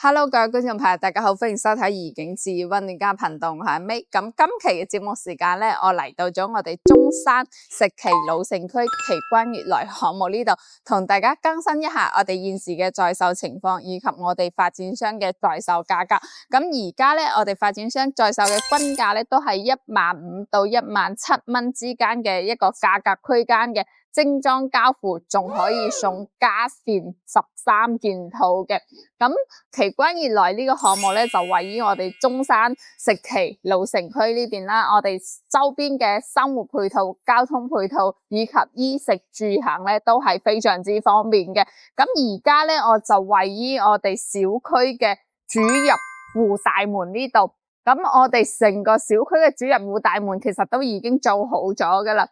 Hello，各位觀眾朋友，大家好，歡迎收睇怡景致溫暖家頻道，我係 May。咁今期嘅節目時間咧，我嚟到咗我哋中山石岐老城區奇觀悅來項目呢度，同大家更新一下我哋現時嘅在售情況，以及我哋發展商嘅在售價格。咁而家咧，我哋發展商在售嘅均價咧，都係15,000到17,000蚊之間嘅一個價格區間嘅。精裝交付仲可以送家電13件套嘅，咁奇觀悅來呢個項目咧就位於我哋中山石岐老城區呢邊啦，我哋周邊嘅生活配套、交通配套以及衣食住行咧都係非常之方便嘅。咁而家咧我就位於我哋小區嘅主入戶大門呢度。咁我哋成個小區嘅主入戶大門其實都已經做好咗噶啦。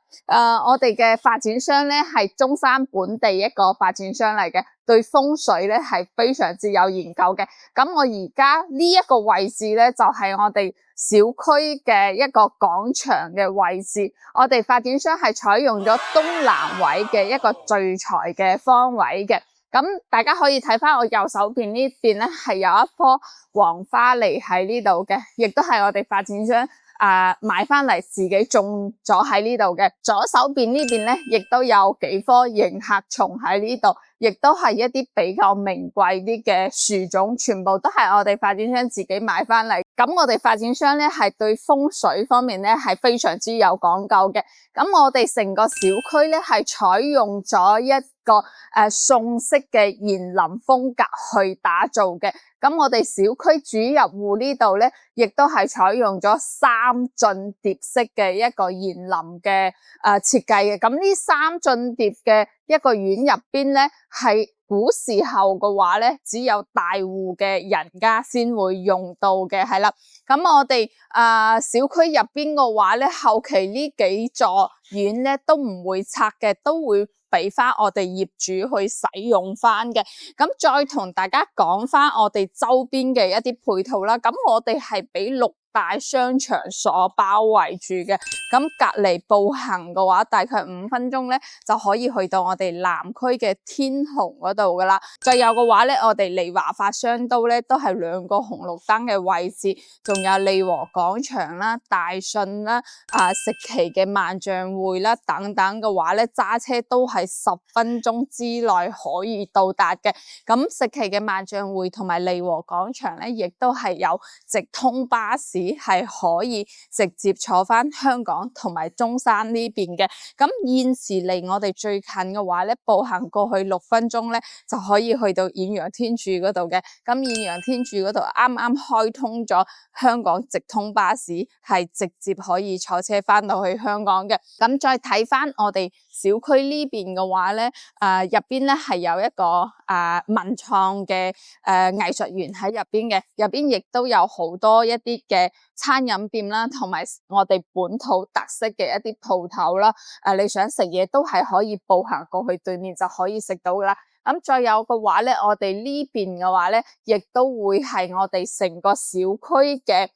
我哋嘅發展商咧係中山本地一個發展商嚟嘅，對風水咧係非常之有研究嘅。咁我而家呢一個位置咧就係我哋小區嘅一個廣場嘅位置。我哋發展商係採用咗東南位嘅一個聚財嘅方位嘅。咁大家可以睇翻我右手邊呢邊咧，係有一棵黃花梨喺呢度嘅，亦都係我哋發展商買翻嚟自己種咗喺呢度嘅。左手邊呢邊咧，亦都有幾棵迎客松喺呢度，亦都係一啲比較名貴啲嘅樹種，全部都係我哋發展商自己買翻嚟。咁我哋發展商咧係對風水方面咧係非常之有講究嘅。咁我哋成個小區咧係採用咗一個宋式嘅園林風格去打造嘅。咁我哋小區主入戶呢度咧，亦都係採用咗3進疊式嘅一個園林嘅設計嘅。咁呢3進疊嘅一個院入邊咧，係古時候嘅話咧，只有大戶嘅人家先會用到嘅，係啦。咁我哋小區入邊嘅話咧，後期呢幾座院咧都唔會拆嘅，都會俾翻我哋業主去使用翻嘅。咁再同大家講翻我哋周邊嘅一啲配套啦。咁我哋係俾6大商場所包圍住嘅，咁隔離步行嘅話，大概5分鐘咧就可以去到我哋南區嘅天虹嗰度噶啦。再有嘅話咧，我哋利華發商都咧都係2個紅綠燈嘅位置，仲有利和廣場啦、大信啦、石岐嘅萬象匯啦等等嘅話咧，揸車都係10分鐘之內可以到達嘅。咁石岐嘅萬象匯同埋利和廣場咧，亦都係有直通巴士。係可以直接坐翻香港同埋中山呢邊嘅。咁現時離我哋最近嘅話咧，步行過去6分鐘咧就可以去到遠洋天柱嗰度嘅。咁遠洋天柱嗰度啱啱開通咗香港直通巴士，係直接可以坐車翻到去香港嘅。咁再睇翻我哋小區呢邊嘅話咧，入邊咧係有一個文創嘅藝術園喺入邊嘅，入邊亦都有好多一啲嘅餐飲店啦，同埋我哋本土特色嘅一啲鋪頭啦。你想食嘢都係可以步行過去對面就可以食到噶啦。咁再有嘅話咧，我哋呢邊嘅話咧，亦都會係我哋成個小區嘅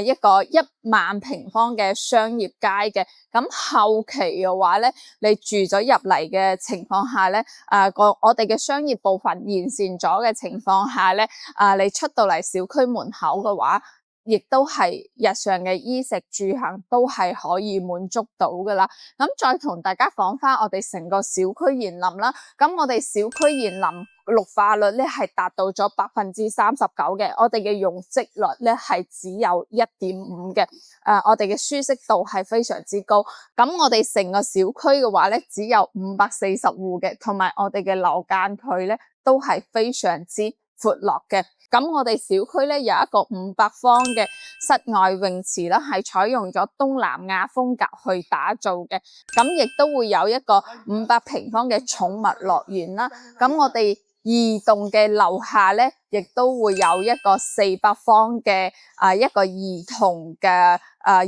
一個1萬平方嘅商業街嘅。咁後期嘅話咧，你住咗入嚟嘅情況下咧，我哋嘅商業部分完善咗嘅情況下咧，你出到嚟小區門口嘅話，亦都係日常嘅衣食住行都係可以滿足到噶啦。咁再同大家講翻我哋成個小區園林啦。咁我哋小區園林綠化率咧係達到咗39%嘅，我哋嘅容積率咧係只有1.5嘅。我哋嘅舒適度係非常之高。咁我哋成個小區嘅話咧，只有540戶嘅，同埋我哋嘅樓間距咧都係非常之闊落嘅。咁我哋小區咧有一個500方嘅室外泳池啦，係採用咗東南亞風格去打造嘅。咁亦都會有一個500平方嘅寵物樂園啦。咁我哋2棟嘅樓下咧，亦都會有一個400方嘅一個兒童嘅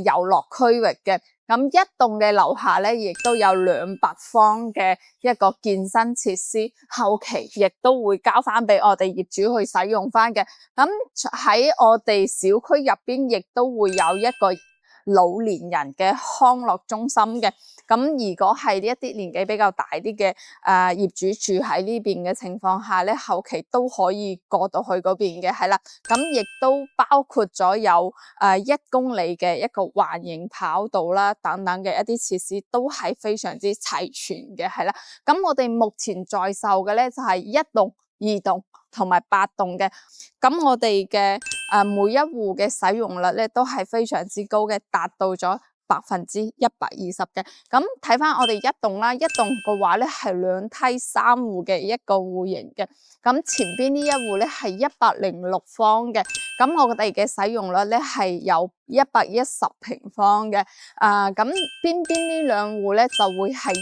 遊樂區域嘅。咁一棟嘅樓下咧，亦都有200方嘅一個健身設施，後期亦都會交翻俾我哋業主去使用翻嘅。咁喺我哋小區入邊，亦都會有一個老年人嘅康樂中心嘅。咁如果係一啲年紀比較大啲嘅業主住喺呢邊嘅情況下咧，後期都可以過到去嗰邊嘅，係啦。咁亦都包括咗有1公里嘅一個環形跑道啦，等等嘅一啲設施都係非常之齊全嘅，係啦。咁我哋目前在售嘅咧就係1棟、2棟同埋8棟嘅。咁我哋嘅每一戶嘅使用率咧都係非常之高嘅，達到咗120%嘅。咁睇翻我哋1棟啦，1棟嘅話咧係2梯3戶嘅一個戶型嘅。咁前邊呢一戶咧係106方嘅，咁我哋嘅使用率咧係有110平方嘅。咁邊呢兩戶咧就會係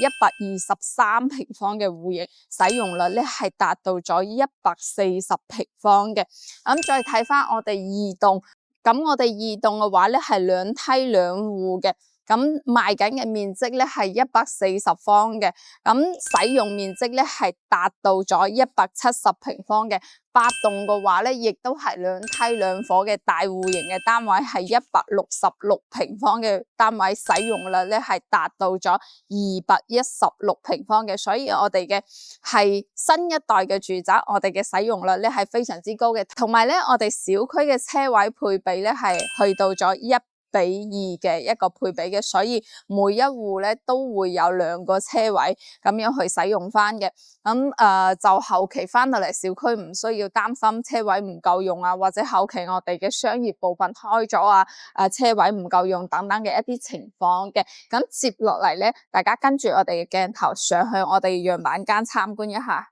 123平方嘅戶型，使用率咧係達到咗140平方嘅。咁再睇翻我哋2棟。咁我哋2棟嘅話咧係2梯2戶嘅，咁賣緊嘅面積咧係140方嘅，咁使用面積咧係達到咗170平方嘅。8棟嘅話咧，亦都係2梯2伙嘅大戶型嘅單位，係166平方嘅單位，使用率咧係達到咗216平方嘅。所以我哋嘅係新一代嘅住宅，我哋嘅使用率咧係非常之高嘅，同埋咧我哋小區嘅車位配比咧係去到咗1:2嘅一個配比嘅，所以每一戶咧都會有2個車位咁樣去使用翻嘅。咁就後期翻到嚟小區唔需要擔心車位唔夠用啊，或者後期我哋嘅商業部分開咗啊，車位唔夠用等等嘅一啲情況嘅。咁接落嚟咧，大家跟住我哋嘅鏡頭上去我哋樣板間參觀一下。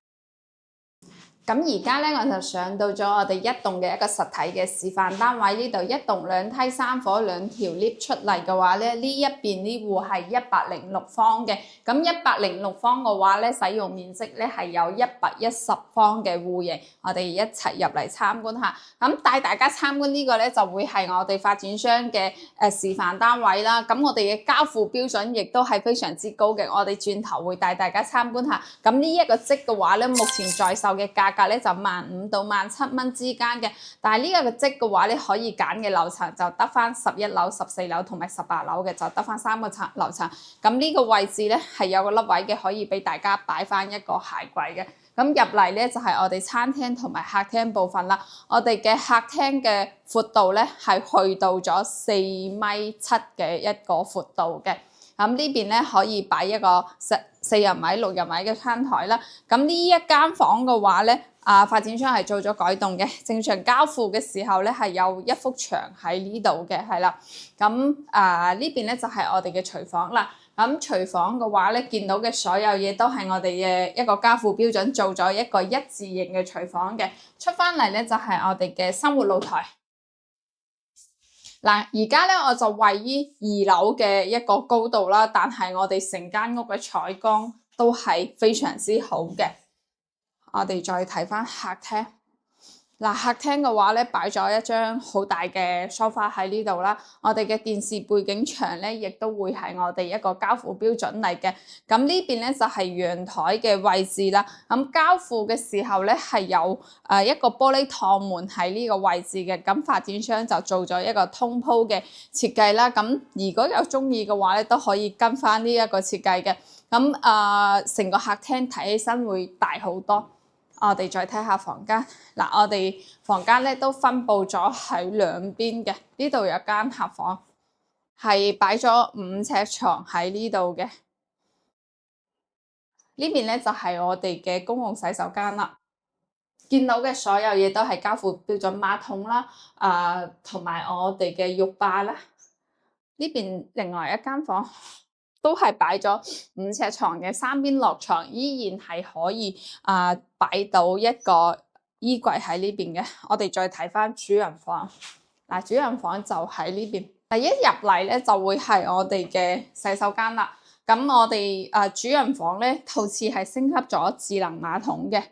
咁而家咧，我就上到咗我哋1棟嘅一個實體嘅示範單位呢度，1棟2梯3伙2條 lift 出嚟嘅話咧，呢一邊呢戶係106方嘅。咁106方嘅話咧，使用面積咧係有110方嘅戶型。我哋一齊入嚟參觀下。咁帶大家參觀呢個咧，就會係我哋發展商嘅示範單位啦。咁我哋嘅交付標準亦都係非常之高嘅。我哋轉頭會帶大家參觀下。咁呢一個積嘅話咧，目前在售嘅價格咧就15,000到17,000蚊之間嘅，但係呢一個積嘅話咧，可以揀嘅樓層就得翻11樓、14樓同埋18樓嘅，就得翻3個樓層。咁呢個位置咧係有個凹位嘅，可以俾大家擺翻一個鞋櫃嘅。咁入嚟咧就係我哋餐廳同埋客廳部分啦。我哋嘅客廳嘅闊度咧係去到咗4.7米嘅一個闊度嘅。咁呢邊咧可以擺一個4人米、6人米嘅餐台啦。咁呢一間房嘅話咧，發展商係做咗改動嘅。正常交付嘅時候咧係有一幅牆喺呢度嘅，係啦。咁呢邊咧就係我哋嘅廚房啦。咁廚房嘅話咧，見到嘅所有嘢都係我哋嘅一個交付標準，做咗一個一字型嘅廚房嘅。出翻嚟咧就係我哋嘅生活露台。嗱，而家咧我就位於2樓嘅一個高度啦，但係我哋成間屋嘅採光都係非常之好嘅。我哋再睇翻客廳。嗱，客廳嘅話咧，擺咗一張好大嘅梳化喺呢度啦。我哋嘅電視背景牆咧，亦都會係我哋一個交付標準嚟嘅。咁呢邊咧就係陽台嘅位置啦。咁交付嘅時候咧係有一個玻璃趟門喺呢個位置嘅。咁發展商就做咗一個通鋪嘅設計啦。咁如果有中意嘅話咧，都可以跟翻呢一個設計嘅。咁成個客廳睇起身會大好多。我哋再睇下房間。嗱，我哋房間咧都分佈咗喺兩邊嘅。呢度有間客房，係擺咗5尺床喺呢度嘅。呢邊咧就係我哋嘅公共洗手間啦。見到嘅所有嘢都係交付標準，馬桶啦，同埋我哋嘅浴霸啦。呢邊另外一間房都係擺咗5尺床嘅，3邊落床，依然係可以擺到一個衣櫃喺呢邊嘅。我哋再睇翻主人房。嗱，主人房就喺呢邊。第一入嚟咧就會係我哋嘅洗手間啦。咁我哋主人房咧套廁係升級咗智能馬桶嘅。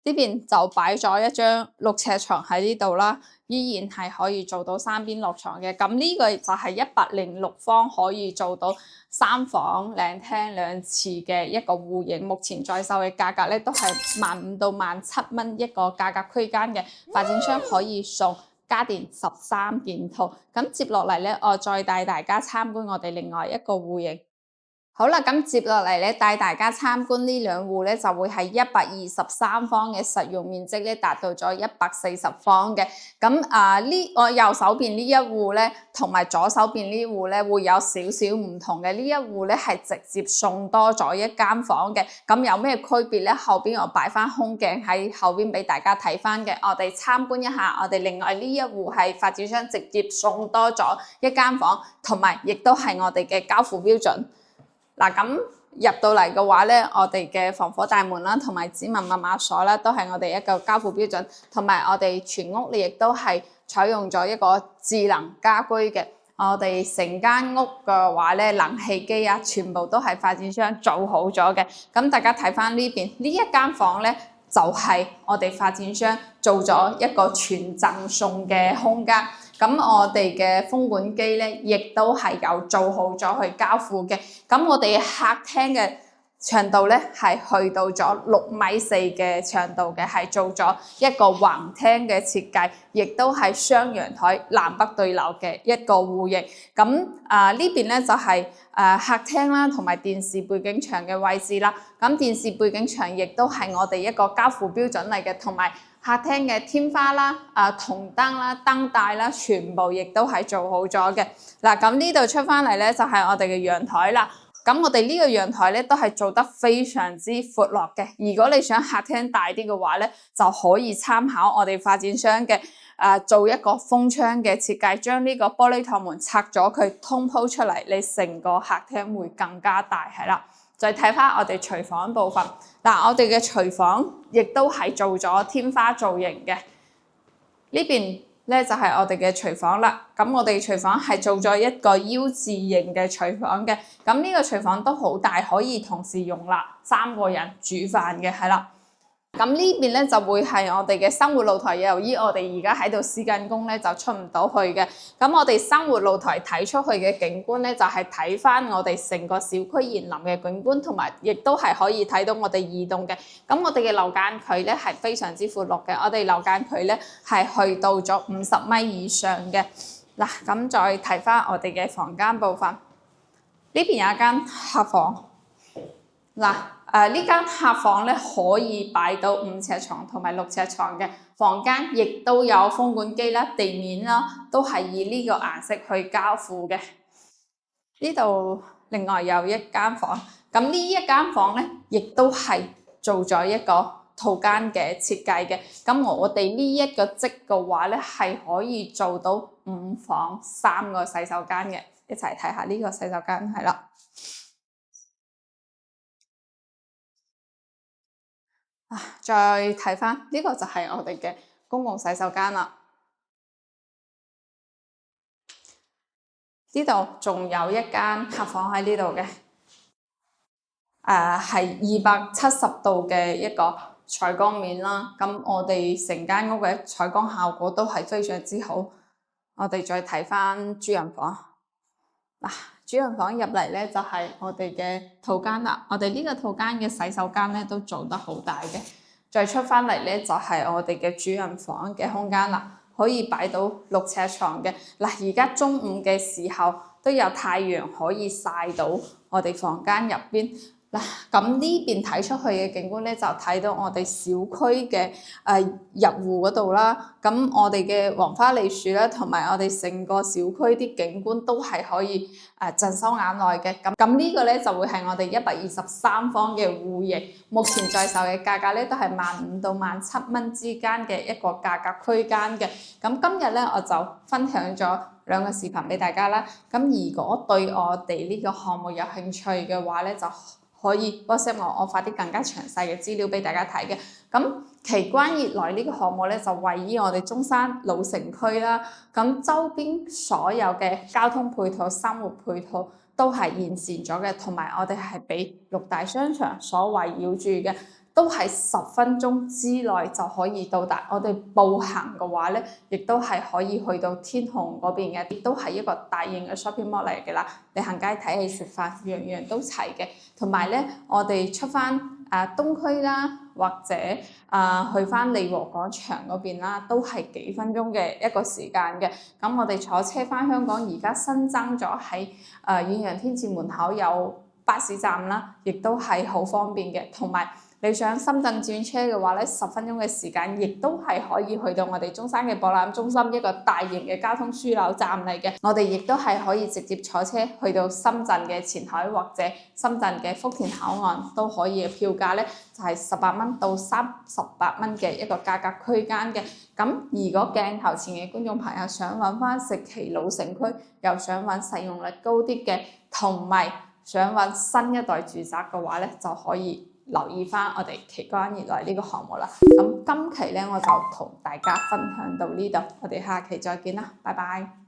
呢邊就擺咗一張6尺床喺呢度啦，依然係可以做到3邊落床嘅。咁呢個就係106方可以做到3房2廳2廁嘅一個戶型。目前在售嘅價格咧都係15,000到17,000蚊一個價格區間嘅。發展商可以送家電13件套。咁接落嚟咧，我再帶大家參觀我哋另外一個戶型。好啦，咁接落嚟咧，帶大家參觀呢兩戶咧，就會係123方嘅實用面積咧，達到咗140方嘅。咁我右手邊呢一戶咧，同埋左手邊呢戶咧，會有少少唔同嘅。呢一戶咧係直接送多咗一間房嘅。咁有咩區別咧？後邊我擺翻空鏡喺後邊俾大家睇翻嘅。我哋參觀一下，我哋另外呢一戶係發展商直接送多咗一間房，同埋亦都係我哋嘅交付標準。嗱，咁入到嚟嘅話咧，我哋嘅防火大門啦，同埋指紋密碼鎖啦，都係我哋一個交付標準，同埋我哋全屋亦都係採用咗一個智能家居嘅。我哋成間屋嘅話咧，冷氣機啊，全部都係發展商做好咗嘅。咁大家睇翻呢邊呢一間房咧，就係我哋發展商做咗一個全贈送嘅空間。咁我哋嘅風管機咧，亦都係有做好咗去交付嘅。咁我哋客廳嘅長度咧，係去到咗6.4米嘅長度嘅，係做咗一個橫廳嘅設計，亦都係雙陽台南北對流嘅一個戶型。咁呢邊咧就係客廳啦，同埋電視背景牆嘅位置啦。咁電視背景牆亦都係我哋一個交付標準嚟嘅，同埋客廳嘅天花啦、銅燈啦、燈帶啦，全部亦都係做好咗嘅。嗱，咁呢度出翻嚟咧，就係我哋嘅陽台啦。咁我哋呢個陽台咧都係做得非常之闊落嘅。如果你想客廳大啲嘅話咧，就可以參考我哋發展商嘅做一個封窗嘅設計，將呢個玻璃趟門拆咗佢通鋪出嚟，你成個客廳會更加大，係啦。再睇翻我哋廚房部分，嗱，我哋嘅廚房亦都係做咗天花造型嘅。呢邊咧就係我哋嘅廚房啦。咁我哋廚房係做咗一個 U 字型嘅廚房嘅。咁呢個廚房都好大，可以同時容納3個人煮飯嘅，係啦。咁呢邊咧就會係我哋嘅生活露台，由於我哋而家喺度施緊工咧，就出唔到去嘅。咁我哋生活露台睇出去嘅景觀咧，就係睇翻我哋成個小區園林嘅景觀，同埋亦都係可以睇到我哋移動嘅。咁我哋嘅樓間距咧係非常之闊落嘅，我哋樓間距咧係去到咗50米以上嘅。嗱，咁再睇翻我哋嘅房間部分，呢邊有一間客房。嗱，呢間客房咧可以擺到5尺床同埋6尺床嘅房間，亦都有風管機啦、地面啦，都係以呢個顏色去交付嘅。呢度另外有一間房，咁呢一間房咧，亦都係做咗一個套間嘅設計嘅。咁我哋呢一個積嘅話咧，係可以做到5房3個洗手間嘅。一齊睇下呢個洗手間，係啦。再睇翻呢個就係我哋嘅公共洗手間啦。呢度仲有一間客房喺呢度嘅，係270度嘅一個採光面啦。咁我哋成間屋嘅採光效果都係非常之好。我哋再睇翻主人房。主人房入嚟咧就係我哋嘅套間啦。我哋呢個套間嘅洗手間咧都做得好大嘅。再出翻嚟咧就係我哋嘅主人房嘅空間啦，可以擺到6尺床嘅。嗱，而家中午嘅時候都有太陽可以曬到我哋房間入邊。嗱，咁呢邊睇出去嘅景觀咧，就睇到我哋小區嘅入戶嗰度啦。咁我哋嘅黃花梨樹啦，同埋我哋成個小區啲景觀都係可以盡收眼內嘅。咁呢個咧就會係我哋123方嘅戶型，目前在售嘅價格咧都係15,000到17,000蚊之間嘅一個價格區間嘅。咁今日咧我就分享咗2個視頻俾大家啦。咁如果對我哋呢個項目有興趣嘅話咧，就可以 WhatsApp 我發啲更加詳細嘅資料俾大家睇嘅。咁奇觀悅來呢個項目咧就位於我哋中山老城區啦。咁周邊所有嘅交通配套、生活配套都係完善咗嘅，同埋我哋係俾6大商場所圍繞住嘅，都係10分鐘之內就可以到達。我哋步行嘅話咧，亦都係可以去到天虹嗰邊嘅，亦都係一個大型嘅 shopping mall 嚟嘅啦。你行街睇戲食飯，樣樣都齊嘅。同埋咧，我哋出翻東區啦，或者去翻利和廣場嗰邊啦，都係幾分鐘嘅一個時間嘅。咁我哋坐車翻香港，而家新增咗喺遠洋天字門口有巴士站啦，亦都係好方便嘅。同埋你想深圳轉車嘅話咧，10分鐘嘅時間，亦都係可以去到我哋中山嘅博覽中心一個大型嘅交通樞紐站嚟嘅。我哋亦都係可以直接坐車去到深圳嘅前海或者深圳嘅福田口岸都可以嘅，票價咧就係18蚊到38蚊嘅一個價格區間嘅。咁如果鏡頭前嘅觀眾朋友想揾翻石岐老城區，又想揾使用率高啲嘅，同埋想揾新一代住宅嘅話咧，就可以留意翻我哋奇關熱來呢個項目啦。咁今期咧我就同大家分享到呢度，我哋下期再見啦，拜拜。